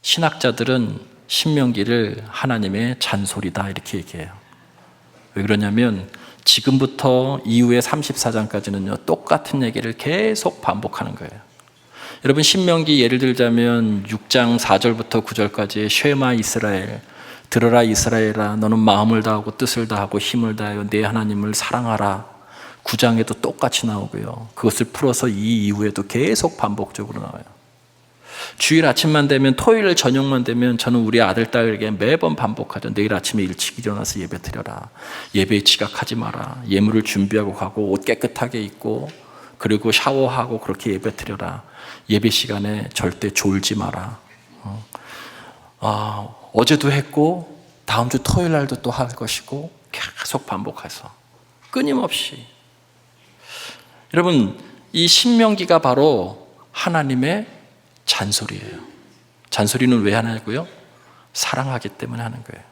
신학자들은 신명기를 하나님의 잔소리다 이렇게 얘기해요. 왜 그러냐면 지금부터 이후의 34장까지는요 똑같은 얘기를 계속 반복하는 거예요. 여러분 신명기 예를 들자면 6장 4절부터 9절까지의 쉐마 이스라엘, 들어라 이스라엘아 너는 마음을 다하고 뜻을 다하고 힘을 다하여 내 하나님을 사랑하라. 9장에도 똑같이 나오고요. 그것을 풀어서 이 이후에도 계속 반복적으로 나와요. 주일 아침만 되면, 토요일 저녁만 되면 저는 우리 아들, 딸에게 매번 반복하죠. 내일 아침에 일찍 일어나서 예배 드려라. 예배에 지각하지 마라. 예물을 준비하고 가고 옷 깨끗하게 입고 그리고 샤워하고 그렇게 예배 드려라. 예배 시간에 절대 졸지 마라. 어제도 했고 다음 주 토요일 날도 또 할 것이고 계속 반복해서 끊임없이. 여러분 이 신명기가 바로 하나님의 잔소리예요. 잔소리는 왜 하냐고요? 사랑하기 때문에 하는 거예요.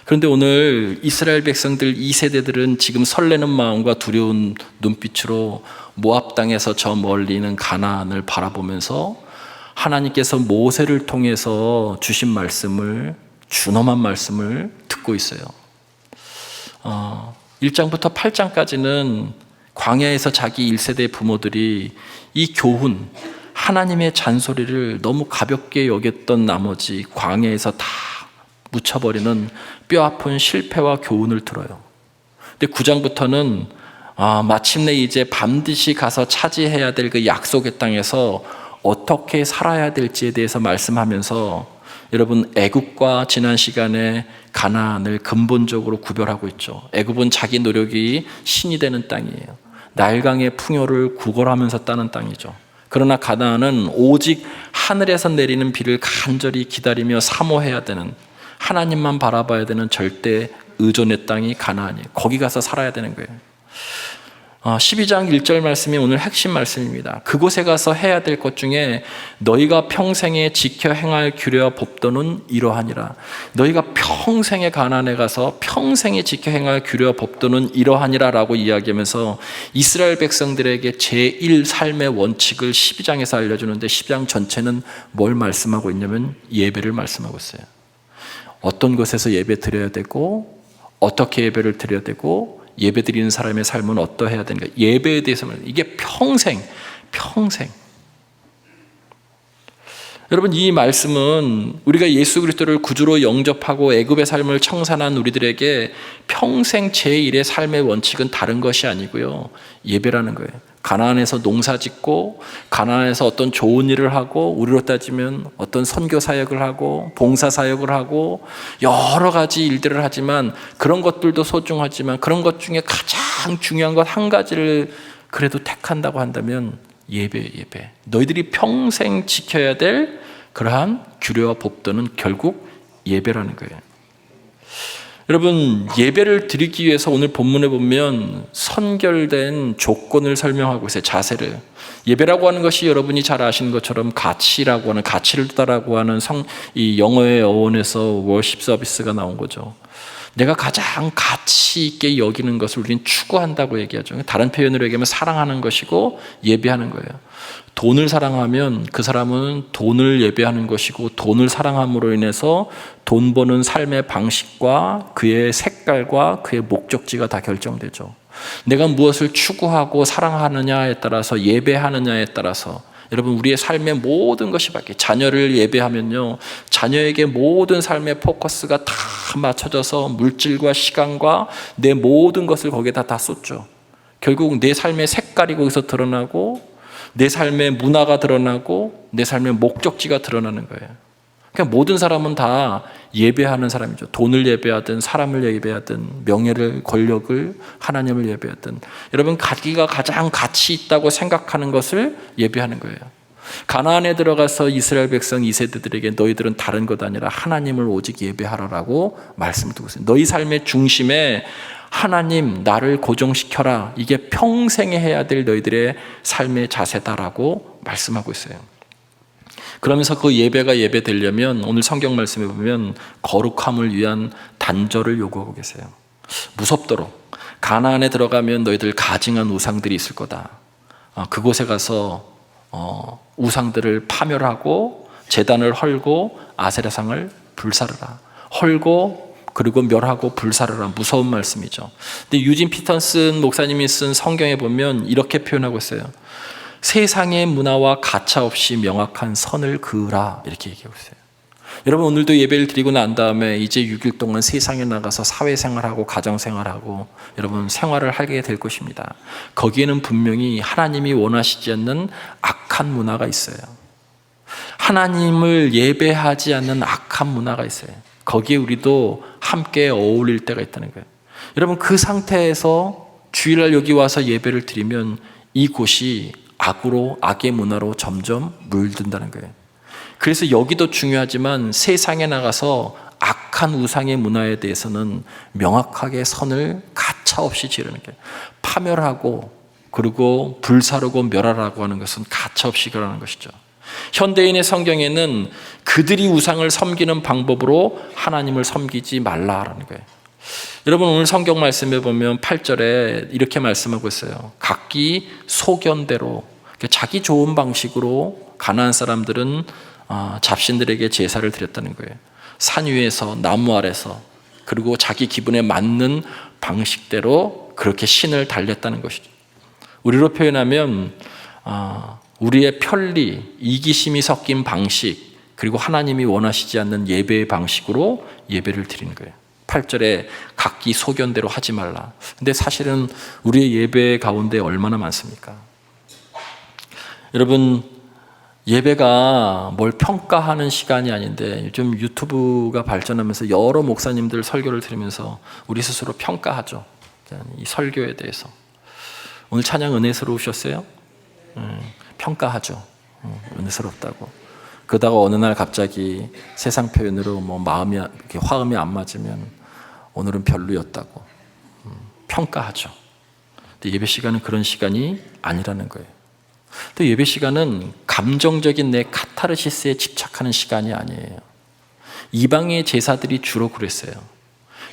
그런데 오늘 이스라엘 백성들 2세대들은 지금 설레는 마음과 두려운 눈빛으로 모압 땅에서 저 멀리 있는 가나안을 바라보면서 하나님께서 모세를 통해서 주신 말씀을, 준엄한 말씀을 듣고 있어요. 1장부터 8장까지는 광야에서 자기 1세대 부모들이 이 교훈, 하나님의 잔소리를 너무 가볍게 여겼던 나머지 광야에서 다 묻혀버리는 뼈아픈 실패와 교훈을 들어요. 근데 9장부터는 마침내 이제 반드시 가서 차지해야 될 그 약속의 땅에서 어떻게 살아야 될지에 대해서 말씀하면서 여러분 애굽과 지난 시간에 가나안을 근본적으로 구별하고 있죠. 애굽은 자기 노력이 신이 되는 땅이에요. 나일강의 풍요를 구걸하면서 따는 땅이죠. 그러나 가나안은 오직 하늘에서 내리는 비를 간절히 기다리며 사모해야 되는, 하나님만 바라봐야 되는 절대 의존의 땅이 가나안이에요. 거기 가서 살아야 되는 거예요. 12장 1절 말씀이 오늘 핵심 말씀입니다. 그곳에 가서 해야 될 것 중에 너희가 평생에 지켜 행할 규례와 법도는 이러하니라. 너희가 평생에 가나안에 가서 평생에 지켜 행할 규례와 법도는 이러하니라 라고 이야기하면서 이스라엘 백성들에게 제1 삶의 원칙을 12장에서 알려주는데 12장 전체는 뭘 말씀하고 있냐면 예배를 말씀하고 있어요. 어떤 곳에서 예배 드려야 되고 어떻게 예배를 드려야 되고 예배 드리는 사람의 삶은 어떠해야 되는가. 예배에 대해서 말해요. 이게 평생. 여러분 이 말씀은 우리가 예수 그리스도를 구주로 영접하고 애굽의 삶을 청산한 우리들에게 평생 제1의 삶의 원칙은 다른 것이 아니고요. 예배라는 거예요. 가나안에서 농사짓고 가나안에서 어떤 좋은 일을 하고 우리로 따지면 어떤 선교 사역을 하고 봉사 사역을 하고 여러 가지 일들을 하지만 그런 것들도 소중하지만 그런 것 중에 가장 중요한 것 한 가지를 그래도 택한다고 한다면 예배. 너희들이 평생 지켜야 될 그러한 규례와 법도는 결국 예배라는 거예요. 여러분 예배를 드리기 위해서 오늘 본문에 보면 선결된 조건을 설명하고 있어요. 자세를. 예배라고 하는 것이 여러분이 잘 아시는 것처럼 가치라고 하는, 가치를 두다라고 하는 이 영어의 어원에서 워십 서비스가 나온 거죠. 내가 가장 가치 있게 여기는 것을 우리는 추구한다고 얘기하죠. 다른 표현으로 얘기하면 사랑하는 것이고 예배하는 거예요. 돈을 사랑하면 그 사람은 돈을 예배하는 것이고 돈을 사랑함으로 인해서 돈 버는 삶의 방식과 그의 색깔과 그의 목적지가 다 결정되죠. 내가 무엇을 추구하고 사랑하느냐에 따라서 예배하느냐에 따라서 여러분 우리의 삶의 모든 것이 바뀌어요. 자녀를 예배하면요, 자녀에게 모든 삶의 포커스가 다 맞춰져서 물질과 시간과 내 모든 것을 거기에다 다 쏟죠. 결국 내 삶의 색깔이 거기서 드러나고 내 삶의 문화가 드러나고 내 삶의 목적지가 드러나는 거예요. 그러니까 모든 사람은 다 예배하는 사람이죠. 돈을 예배하든 사람을 예배하든 명예를, 권력을, 하나님을 예배하든 여러분 자기가 가장 가치 있다고 생각하는 것을 예배하는 거예요. 가나안에 들어가서 이스라엘 백성 2세대들에게 너희들은 다른 것 아니라 하나님을 오직 예배하라라고 말씀을 두고 있어요. 너희 삶의 중심에 하나님 나를 고정시켜라. 이게 평생에 해야 될 너희들의 삶의 자세다라고 말씀하고 있어요. 그러면서 그 예배가 예배되려면 오늘 성경 말씀에 보면 거룩함을 위한 단절을 요구하고 계세요. 무섭도록 가나안에 들어가면 너희들 가증한 우상들이 있을 거다. 그곳에 가서 우상들을 파멸하고 제단을 헐고 아세라상을 불사르라. 헐고 그리고 멸하고 불사르라. 무서운 말씀이죠. 근데 유진 피터슨 목사님이 쓴 성경에 보면 이렇게 표현하고 있어요. 세상의 문화와 가차 없이 명확한 선을 그으라. 이렇게 얘기하고 있어요. 여러분, 오늘도 예배를 드리고 난 다음에 이제 6일 동안 세상에 나가서 사회생활하고 가정생활하고 여러분 생활을 하게 될 것입니다. 거기에는 분명히 하나님이 원하시지 않는 악한 문화가 있어요. 하나님을 예배하지 않는 악한 문화가 있어요. 거기에 우리도 함께 어울릴 때가 있다는 거예요. 여러분, 그 상태에서 주일날 여기 와서 예배를 드리면 이곳이 악의 문화로 점점 물든다는 거예요. 그래서 여기도 중요하지만 세상에 나가서 악한 우상의 문화에 대해서는 명확하게 선을 가차없이 지르는 거예요. 파멸하고 그리고 불사르고 멸하라고 하는 것은 가차없이 그러는 것이죠. 현대인의 성경에는 그들이 우상을 섬기는 방법으로 하나님을 섬기지 말라라는 거예요. 여러분, 오늘 성경 말씀에 보면 8절에 이렇게 말씀하고 있어요. 각기 소견대로, 자기 좋은 방식으로 가나안 사람들은 잡신들에게 제사를 드렸다는 거예요. 산 위에서, 나무 아래서, 그리고 자기 기분에 맞는 방식대로 그렇게 신을 달랬다는 것이죠. 우리로 표현하면 우리의 편리, 이기심이 섞인 방식, 그리고 하나님이 원하시지 않는 예배의 방식으로 예배를 드리는 거예요. 8절에 각기 소견대로 하지 말라. 근데 사실은 우리의 예배 가운데 얼마나 많습니까? 여러분, 예배가 뭘 평가하는 시간이 아닌데 요즘 유튜브가 발전하면서 여러 목사님들 설교를 들으면서 우리 스스로 평가하죠. 이 설교에 대해서. 오늘 찬양 은혜스러우셨어요? 평가하죠. 은혜스럽다고. 그러다가 어느 날 갑자기 세상 표현으로 마음이 이렇게 화음이 안 맞으면 오늘은 별로였다고 평가하죠. 근데 예배 시간은 그런 시간이 아니라는 거예요. 또 예배 시간은 감정적인 내 카타르시스에 집착하는 시간이 아니에요. 이방의 제사들이 주로 그랬어요.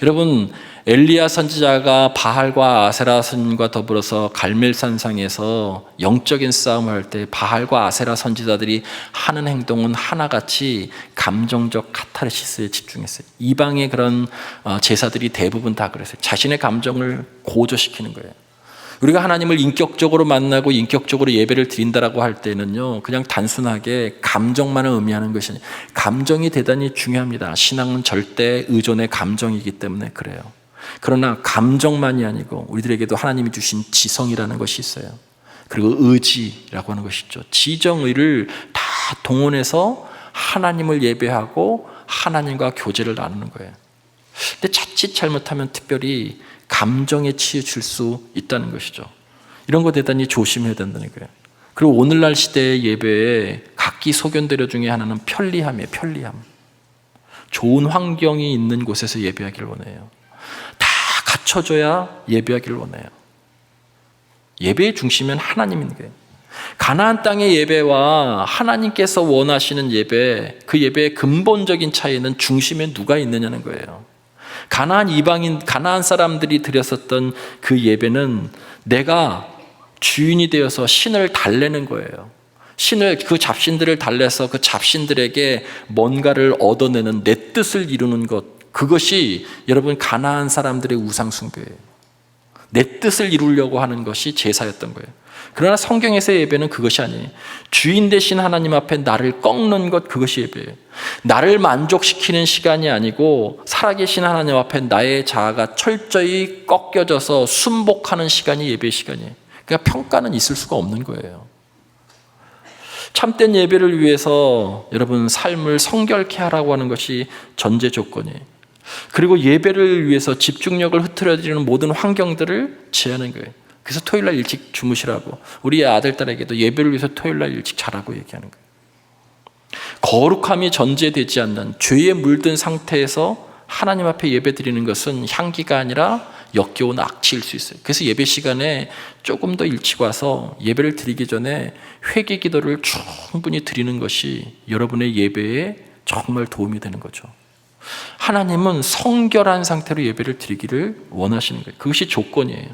여러분, 엘리야 선지자가 바알과 아세라 선과 더불어서 갈멜산상에서 영적인 싸움을 할 때 바알과 아세라 선지자들이 하는 행동은 하나같이 감정적 카타르시스에 집중했어요. 이방의 그런 제사들이 대부분 다 그랬어요. 자신의 감정을 고조시키는 거예요. 우리가 하나님을 인격적으로 만나고 인격적으로 예배를 드린다라고 할 때는요, 그냥 단순하게 감정만을 의미하는 것이 아니에요. 감정이 대단히 중요합니다. 신앙은 절대 의존의 감정이기 때문에 그래요. 그러나 감정만이 아니고 우리들에게도 하나님이 주신 지성이라는 것이 있어요. 그리고 의지라고 하는 것이 있죠. 지정의를 다 동원해서 하나님을 예배하고 하나님과 교제를 나누는 거예요. 근데 자칫 잘못하면 특별히 감정에 치우칠 수 있다는 것이죠. 이런 거 대단히 조심해야 된다는 거예요. 그리고 오늘날 시대의 예배에 각기 소견대로 중에 하나는 편리함이에요. 편리함. 좋은 환경이 있는 곳에서 예배하기를 원해요. 다 갖춰줘야 예배하기를 원해요. 예배의 중심은 하나님인 거예요. 가나안 땅의 예배와 하나님께서 원하시는 예배, 그 예배의 근본적인 차이는 중심에 누가 있느냐는 거예요. 가나안 사람들이 드렸었던 그 예배는 내가 주인이 되어서 신을 달래는 거예요. 그 잡신들을 달래서 그 잡신들에게 뭔가를 얻어내는 내 뜻을 이루는 것, 그것이 여러분 가나안 사람들의 우상 숭배예요. 내 뜻을 이루려고 하는 것이 제사였던 거예요. 그러나 성경에서의 예배는 그것이 아니에요. 주인 되신 하나님 앞에 나를 꺾는 것, 그것이 예배예요. 나를 만족시키는 시간이 아니고 살아계신 하나님 앞에 나의 자아가 철저히 꺾여져서 순복하는 시간이 예배의 시간이에요. 그러니까 평가는 있을 수가 없는 거예요. 참된 예배를 위해서 여러분 삶을 성결케 하라고 하는 것이 전제 조건이에요. 그리고 예배를 위해서 집중력을 흐트러뜨리는 모든 환경들을 제하는 거예요. 그래서 토요일날 일찍 주무시라고, 우리 아들, 딸에게도 예배를 위해서 토요일날 일찍 자라고 얘기하는 거예요. 거룩함이 전제되지 않는 죄에 물든 상태에서 하나님 앞에 예배 드리는 것은 향기가 아니라 역겨운 악취일 수 있어요. 그래서 예배 시간에 조금 더 일찍 와서 예배를 드리기 전에 회개 기도를 충분히 드리는 것이 여러분의 예배에 정말 도움이 되는 거죠. 하나님은 성결한 상태로 예배를 드리기를 원하시는 거예요. 그것이 조건이에요.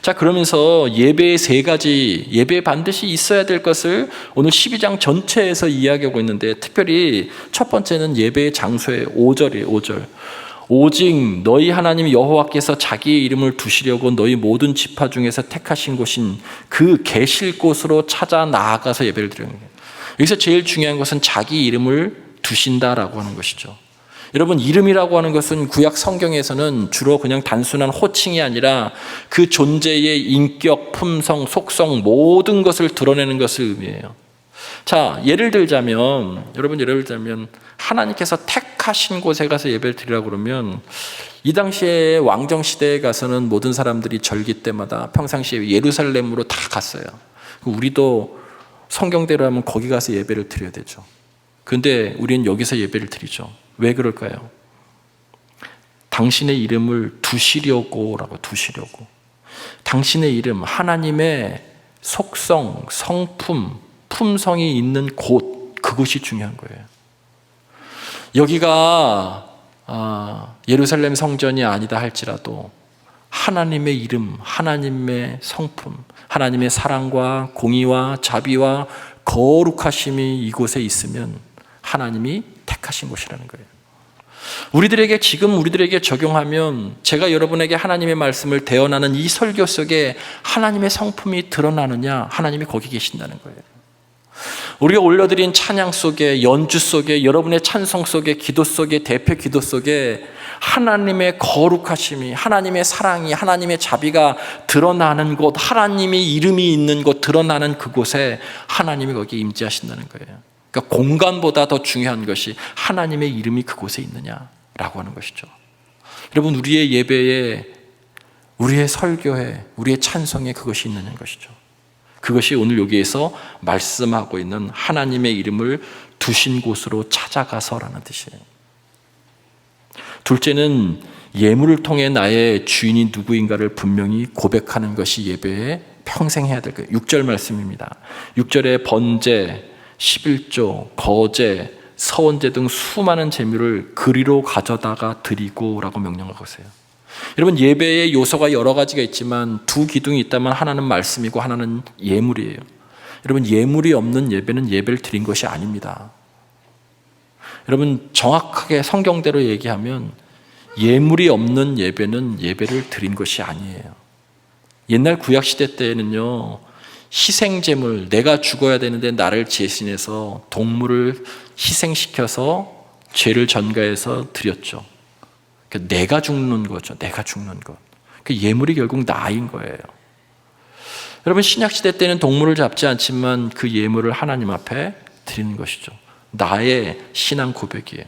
자, 그러면서 예배의 세 가지, 예배에 반드시 있어야 될 것을 오늘 12장 전체에서 이야기하고 있는데, 특별히 첫 번째는 예배의 장소의 5절이에요. 5절. 오직 너희 하나님 여호와께서 자기의 이름을 두시려고 너희 모든 지파 중에서 택하신 곳인 그 계실 곳으로 찾아 나아가서 예배를 드리는 거예요. 여기서 제일 중요한 것은 자기 이름을 두신다라고 하는 것이죠. 여러분, 이름이라고 하는 것은 구약 성경에서는 주로 그냥 단순한 호칭이 아니라 그 존재의 인격, 품성, 속성 모든 것을 드러내는 것을 의미해요. 자, 예를 들자면 하나님께서 택하신 곳에 가서 예배를 드리라고 그러면, 이 당시에 왕정시대에 가서는 모든 사람들이 절기 때마다 평상시에 예루살렘으로 다 갔어요. 우리도 성경대로 하면 거기 가서 예배를 드려야 되죠. 그런데 우리는 여기서 예배를 드리죠. 왜 그럴까요? 당신의 이름을 두시려고. 당신의 이름, 하나님의 속성, 성품, 품성이 있는 곳, 그곳이 중요한 거예요. 여기가 예루살렘 성전이 아니다 할지라도 하나님의 이름, 하나님의 성품, 하나님의 사랑과 공의와 자비와 거룩하심이 이곳에 있으면 하나님이 택하신 곳이라는 거예요. 우리들에게 적용하면, 제가 여러분에게 하나님의 말씀을 대언하는 이 설교 속에 하나님의 성품이 드러나느냐? 하나님이 거기 계신다는 거예요. 우리가 올려드린 찬양 속에, 연주 속에, 여러분의 찬송 속에, 기도 속에, 대표 기도 속에 하나님의 거룩하심이, 하나님의 사랑이, 하나님의 자비가 드러나는 곳, 하나님의 이름이 있는 곳, 드러나는 그곳에 하나님이 거기에 임재하신다는 거예요. 그러니까 공간보다 더 중요한 것이 하나님의 이름이 그곳에 있느냐라고 하는 것이죠. 여러분, 우리의 예배에, 우리의 설교에, 우리의 찬송에 그것이 있느냐는 것이죠. 그것이 오늘 여기에서 말씀하고 있는 하나님의 이름을 두신 곳으로 찾아가서라는 뜻이에요. 둘째는 예물을 통해 나의 주인이 누구인가를 분명히 고백하는 것이 예배에 평생 해야 될 거예요. 6절 말씀입니다. 6절에 번제, 11조, 거제, 서원제 등 수많은 제물을 그리로 가져다가 드리고 라고 명령하고 있어요. 여러분, 예배의 요소가 여러 가지가 있지만 두 기둥이 있다면 하나는 말씀이고 하나는 예물이에요. 여러분, 예물이 없는 예배는 예배를 드린 것이 아닙니다. 여러분, 정확하게 성경대로 얘기하면 예물이 없는 예배는 예배를 드린 것이 아니에요. 옛날 구약시대 때에는요, 희생제물, 내가 죽어야 되는데 나를 대신해서 동물을 희생시켜서 죄를 전가해서 드렸죠. 그러니까 내가 죽는 거죠. 내가 죽는 것. 그 예물이 결국 나인 거예요. 여러분, 신약시대 때는 동물을 잡지 않지만 그 예물을 하나님 앞에 드리는 것이죠. 나의 신앙 고백이에요.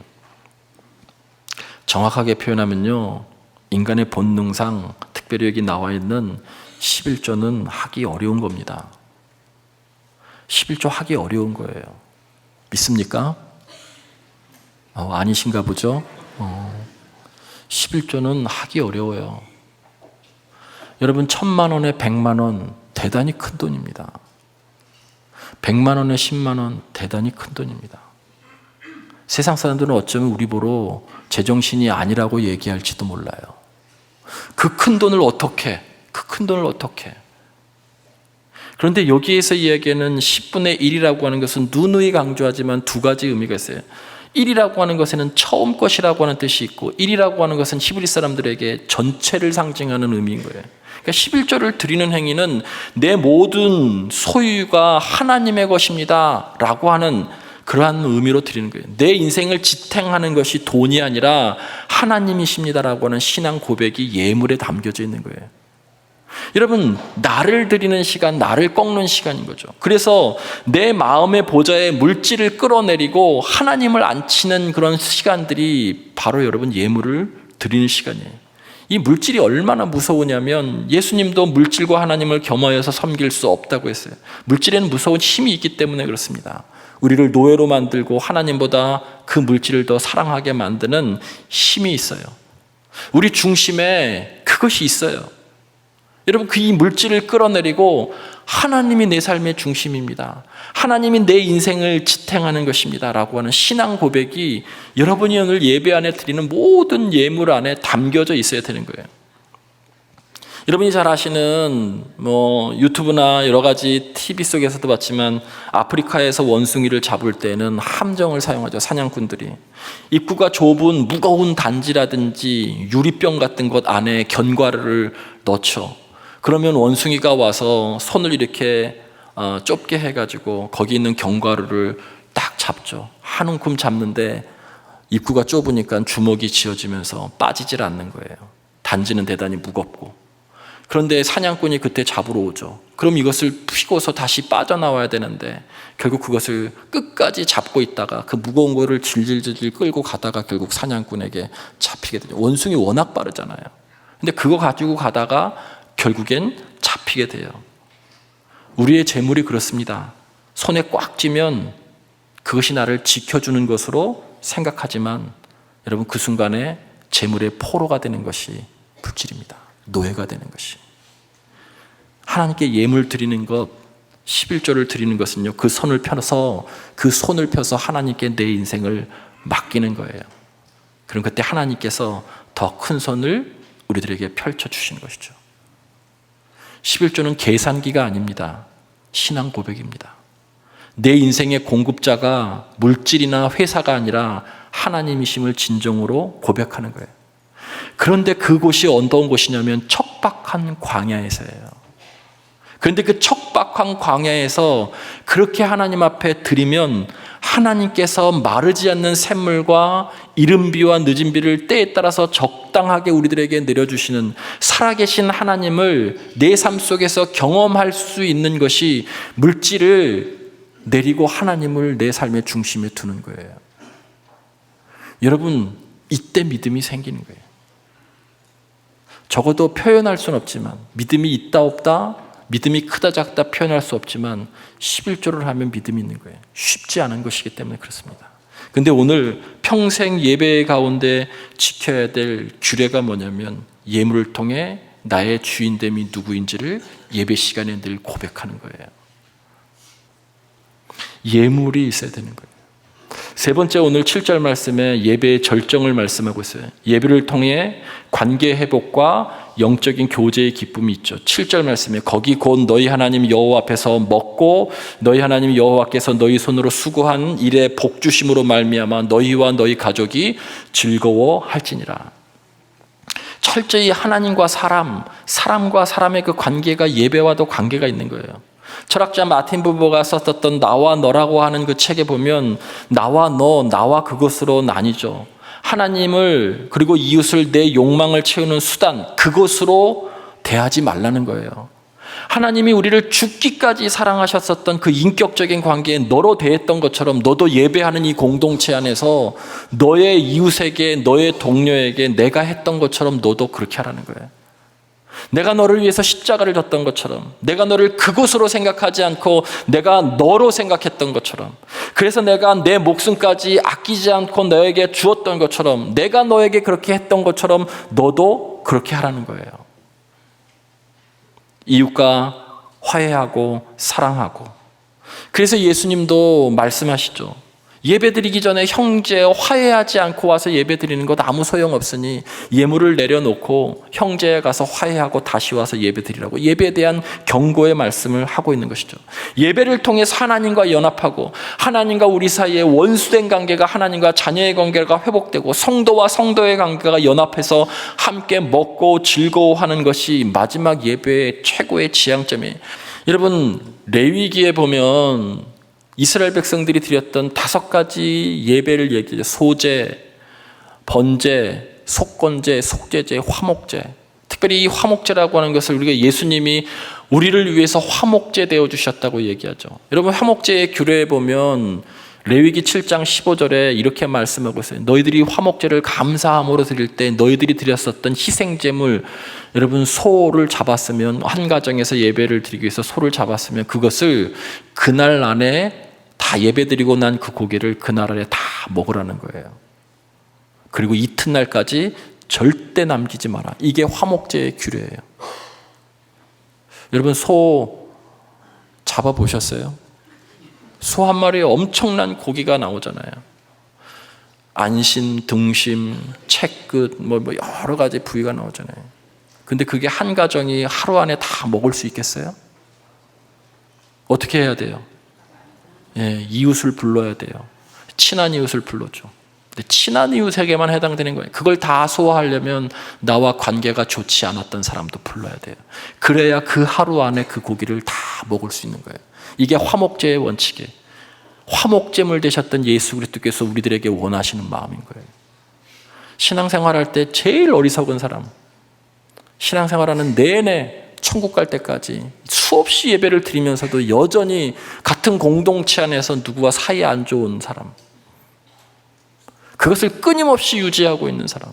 정확하게 표현하면요, 인간의 본능상, 특별히 여기 나와 있는 11조는 하기 어려운 겁니다. 11조 하기 어려운 거예요. 믿습니까? 아니신가 보죠? 11조는 하기 어려워요. 여러분, 1,000만 원에 100만 원 대단히 큰 돈입니다. 100만 원에 10만 원 대단히 큰 돈입니다. 세상 사람들은 어쩌면 우리 보러 제정신이 아니라고 얘기할지도 몰라요. 그 큰 돈을 어떻게? 그런데 여기에서 이야기하는 10분의 1이라고 하는 것은 누누이 강조하지만 두 가지 의미가 있어요. 1이라고 하는 것에는 처음 것이라고 하는 뜻이 있고, 1이라고 하는 것은 히브리 사람들에게 전체를 상징하는 의미인 거예요. 그러니까 11조를 드리는 행위는 내 모든 소유가 하나님의 것입니다 라고 하는 그러한 의미로 드리는 거예요. 내 인생을 지탱하는 것이 돈이 아니라 하나님이십니다라고 하는 신앙 고백이 예물에 담겨져 있는 거예요. 여러분, 나를 드리는 시간, 나를 꺾는 시간인 거죠. 그래서 내 마음의 보좌에 물질을 끌어내리고 하나님을 앉히는 그런 시간들이 바로 여러분 예물을 드리는 시간이에요. 이 물질이 얼마나 무서우냐면, 예수님도 물질과 하나님을 겸하여서 섬길 수 없다고 했어요. 물질에는 무서운 힘이 있기 때문에 그렇습니다. 우리를 노예로 만들고 하나님보다 그 물질을 더 사랑하게 만드는 힘이 있어요. 우리 중심에 그것이 있어요. 여러분, 그 이 물질을 끌어내리고 하나님이 내 삶의 중심입니다. 하나님이 내 인생을 지탱하는 것입니다. 라고 하는 신앙 고백이 여러분이 오늘 예배 안에 드리는 모든 예물 안에 담겨져 있어야 되는 거예요. 여러분이 잘 아시는 유튜브나 여러 가지 TV 속에서도 봤지만 아프리카에서 원숭이를 잡을 때는 함정을 사용하죠. 사냥꾼들이. 입구가 좁은 무거운 단지라든지 유리병 같은 것 안에 견과류를 넣죠. 그러면 원숭이가 와서 손을 이렇게 좁게 해가지고 거기 있는 견과류를 딱 잡죠. 한 움큼 잡는데 입구가 좁으니까 주먹이 쥐어지면서 빠지질 않는 거예요. 단지는 대단히 무겁고. 그런데 사냥꾼이 그때 잡으러 오죠. 그럼 이것을 피고서 다시 빠져나와야 되는데 결국 그것을 끝까지 잡고 있다가 그 무거운 거를 질질질 끌고 가다가 결국 사냥꾼에게 잡히게 되죠. 원숭이 워낙 빠르잖아요. 근데 그거 가지고 가다가 결국엔 잡히게 돼요. 우리의 재물이 그렇습니다. 손에 꽉 쥐면 그것이 나를 지켜주는 것으로 생각하지만 여러분 그 순간에 재물의 포로가 되는 것이 물질입니다. 노예가 되는 것이. 하나님께 예물 드리는 것, 11조를 드리는 것은요, 그 손을 펴서 하나님께 내 인생을 맡기는 거예요. 그럼 그때 하나님께서 더 큰 손을 우리들에게 펼쳐주시는 것이죠. 11조는 계산기가 아닙니다. 신앙 고백입니다. 내 인생의 공급자가 물질이나 회사가 아니라 하나님이심을 진정으로 고백하는 거예요. 그런데 그곳이 어떤 곳이냐면 척박한 광야에서예요. 그런데 그 척박한 광야에서 그렇게 하나님 앞에 드리면 하나님께서 마르지 않는 샘물과 이른 비와 늦은 비를 때에 따라서 적당하게 우리들에게 내려주시는 살아계신 하나님을 내 삶 속에서 경험할 수 있는 것이 물질을 내리고 하나님을 내 삶의 중심에 두는 거예요. 여러분, 이때 믿음이 생기는 거예요. 적어도 표현할 수는 없지만 믿음이 있다 없다, 믿음이 크다 작다 표현할 수 없지만 11조를 하면 믿음이 있는 거예요. 쉽지 않은 것이기 때문에 그렇습니다. 근데 오늘 평생 예배 가운데 지켜야 될 규례가 뭐냐면 예물을 통해 나의 주인됨이 누구인지를 예배 시간에 늘 고백하는 거예요. 예물이 있어야 되는 거예요. 세 번째, 오늘 7절 말씀에 예배의 절정을 말씀하고 있어요. 예배를 통해 관계 회복과 영적인 교제의 기쁨이 있죠. 7절 말씀에 거기 곧 너희 하나님 여호와 앞에서 먹고 너희 하나님 여호와께서 너희 손으로 수고한 일의 복주심으로 말미암아 너희와 너희 가족이 즐거워할지니라. 철저히 하나님과 사람과 사람의 그 관계가 예배와도 관계가 있는 거예요. 철학자 마틴 부버가 썼던 나와 너라고 하는 그 책에 보면 나와 너, 나와 그것으로 나뉘죠. 하나님을 그리고 이웃을 내 욕망을 채우는 수단, 그것으로 대하지 말라는 거예요. 하나님이 우리를 죽기까지 사랑하셨었던 그 인격적인 관계에 너로 대했던 것처럼 너도 예배하는 이 공동체 안에서 너의 이웃에게, 너의 동료에게 내가 했던 것처럼 너도 그렇게 하라는 거예요. 내가 너를 위해서 십자가를 졌던 것처럼, 내가 너를 그곳으로 생각하지 않고 내가 너로 생각했던 것처럼, 그래서 내가 내 목숨까지 아끼지 않고 너에게 주었던 것처럼, 내가 너에게 그렇게 했던 것처럼 너도 그렇게 하라는 거예요. 이웃과 화해하고 사랑하고. 그래서 예수님도 말씀하시죠. 예배드리기 전에 형제 화해하지 않고 와서 예배드리는 것 아무 소용없으니 예물을 내려놓고 형제에 가서 화해하고 다시 와서 예배드리라고, 예배에 대한 경고의 말씀을 하고 있는 것이죠. 예배를 통해서 하나님과 연합하고 하나님과 우리 사이에 원수된 관계가 하나님과 자녀의 관계가 회복되고 성도와 성도의 관계가 연합해서 함께 먹고 즐거워하는 것이 마지막 예배의 최고의 지향점이에요. 여러분, 레위기에 보면 이스라엘 백성들이 드렸던 5가지 예배를 얘기해요. 소제, 번제, 속건제, 속죄제, 화목제. 특별히 이 화목제라고 하는 것을 우리가 예수님이 우리를 위해서 화목제 되어주셨다고 얘기하죠. 여러분, 화목제의 규례에 보면 레위기 7장 15절에 이렇게 말씀하고 있어요. 너희들이 화목제를 감사함으로 드릴 때 너희들이 드렸었던 희생제물, 여러분 소를 잡았으면, 한 가정에서 예배를 드리기 위해서 소를 잡았으면 그것을 그날 안에 다 예배드리고 난 그 고기를 그날 안에 다 먹으라는 거예요. 그리고 이튿날까지 절대 남기지 마라. 이게 화목제의 규례예요. 여러분, 소 잡아보셨어요? 소 한 마리에 엄청난 고기가 나오잖아요. 안심, 등심, 채끝, 뭐 여러 가지 부위가 나오잖아요. 근데 그게 한 가정이 하루 안에 다 먹을 수 있겠어요? 어떻게 해야 돼요? 이웃을 불러야 돼요. 친한 이웃을 불러줘. 근데 친한 이웃에게만 해당되는 거예요. 그걸 다 소화하려면 나와 관계가 좋지 않았던 사람도 불러야 돼요. 그래야 그 하루 안에 그 고기를 다 먹을 수 있는 거예요. 이게 화목제의 원칙이에요. 화목제물 되셨던 예수 그리스도께서 우리들에게 원하시는 마음인 거예요. 신앙생활할 때 제일 어리석은 사람, 신앙생활하는 내내 천국 갈 때까지 수없이 예배를 드리면서도 여전히 같은 공동체 안에서 누구와 사이 안 좋은 사람, 그것을 끊임없이 유지하고 있는 사람.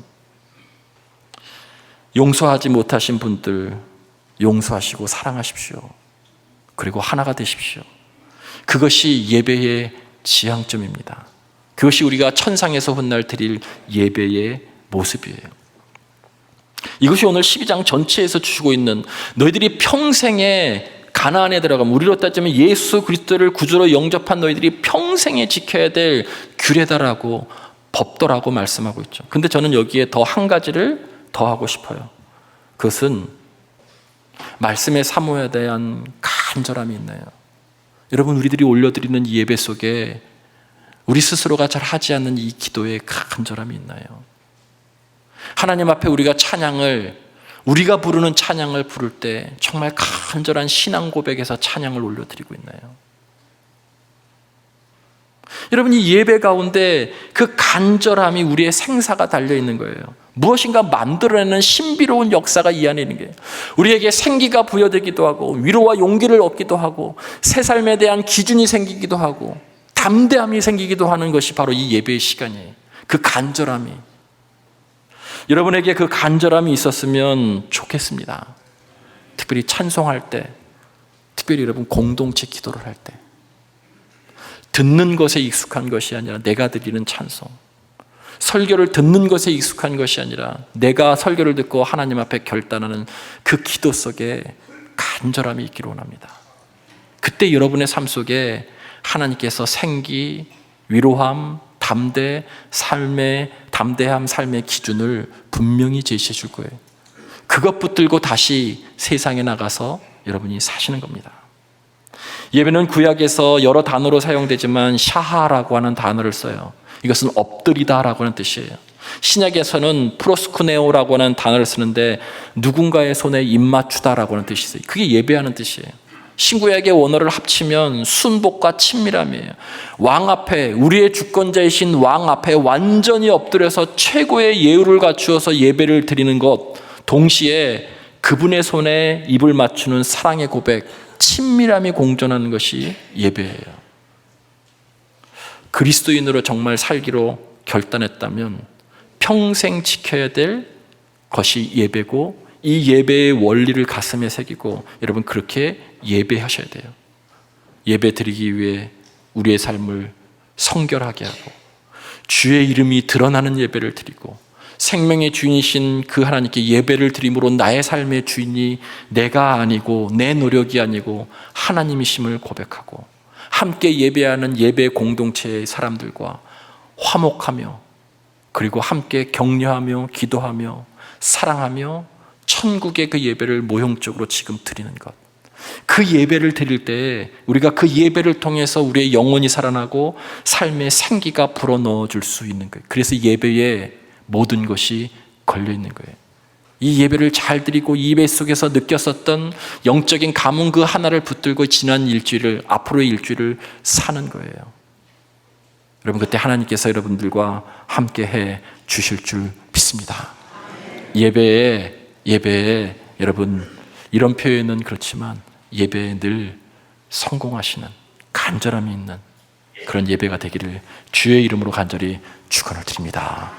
용서하지 못하신 분들 용서하시고 사랑하십시오. 그리고 하나가 되십시오. 그것이 예배의 지향점입니다. 그것이 우리가 천상에서 훗날 드릴 예배의 모습이에요. 이것이 오늘 12장 전체에서 주시고 있는, 너희들이 평생에 가나안에 들어가면, 우리로 따지면 예수 그리스도를 구주로 영접한 너희들이 평생에 지켜야 될 규례다라고, 법도라고 말씀하고 있죠. 근데 저는 여기에 더 한 가지를 더하고 싶어요. 그것은 말씀의 사모에 대한 간절함이 있나요? 여러분, 우리들이 올려드리는 이 예배 속에 우리 스스로가 잘 하지 않는 이 기도에 간절함이 있나요? 하나님 앞에 우리가 우리가 부르는 찬양을 부를 때 정말 간절한 신앙 고백에서 찬양을 올려드리고 있나요? 여러분, 이 예배 가운데 그 간절함이 우리의 생사가 달려있는 거예요. 무엇인가 만들어내는 신비로운 역사가 이 안에 있는 거예요. 우리에게 생기가 부여되기도 하고, 위로와 용기를 얻기도 하고, 새 삶에 대한 기준이 생기기도 하고, 담대함이 생기기도 하는 것이 바로 이 예배의 시간이에요. 그 간절함이. 여러분에게 그 간절함이 있었으면 좋겠습니다. 특별히 찬송할 때, 특별히 여러분 공동체 기도를 할 때, 듣는 것에 익숙한 것이 아니라 내가 드리는 찬송, 설교를 듣는 것에 익숙한 것이 아니라 내가 설교를 듣고 하나님 앞에 결단하는 그 기도 속에 간절함이 있기를 원합니다. 그때 여러분의 삶 속에 하나님께서 생기, 위로함, 담대함, 삶의 기준을 분명히 제시해 줄 거예요. 그것 붙들고 다시 세상에 나가서 여러분이 사시는 겁니다. 예배는 구약에서 여러 단어로 사용되지만 샤하라고 하는 단어를 써요. 이것은 엎드리다라고 하는 뜻이에요. 신약에서는 프로스쿠네오라고 하는 단어를 쓰는데 누군가의 손에 입 맞추다라고 하는 뜻이 있어요. 그게 예배하는 뜻이에요. 신구약의 원어를 합치면 순복과 친밀함이에요. 왕 앞에, 우리의 주권자이신 왕 앞에 완전히 엎드려서 최고의 예우를 갖추어서 예배를 드리는 것, 동시에 그분의 손에 입을 맞추는 사랑의 고백, 친밀함이 공존하는 것이 예배예요. 그리스도인으로 정말 살기로 결단했다면 평생 지켜야 될 것이 예배고, 이 예배의 원리를 가슴에 새기고 여러분 그렇게 예배하셔야 돼요. 예배 드리기 위해 우리의 삶을 성결하게 하고 주의 이름이 드러나는 예배를 드리고, 생명의 주인이신 그 하나님께 예배를 드림으로 나의 삶의 주인이 내가 아니고 내 노력이 아니고 하나님이심을 고백하고, 함께 예배하는 예배 공동체의 사람들과 화목하며, 그리고 함께 격려하며 기도하며 사랑하며 천국의 그 예배를 모형적으로 지금 드리는 것, 그 예배를 드릴 때 우리가 그 예배를 통해서 우리의 영혼이 살아나고 삶의 생기가 불어넣어 줄 수 있는 거예요. 그래서 예배에 모든 것이 걸려 있는 거예요. 이 예배를 잘 드리고 이 예배 속에서 느꼈었던 영적인 감흥 그 하나를 붙들고 지난 일주일을, 앞으로의 일주일을 사는 거예요. 여러분, 그때 하나님께서 여러분들과 함께 해 주실 줄 믿습니다. 예배에 여러분, 이런 표현은 그렇지만 예배에 늘 성공하시는 간절함이 있는 그런 예배가 되기를 주의 이름으로 간절히 축원을 드립니다.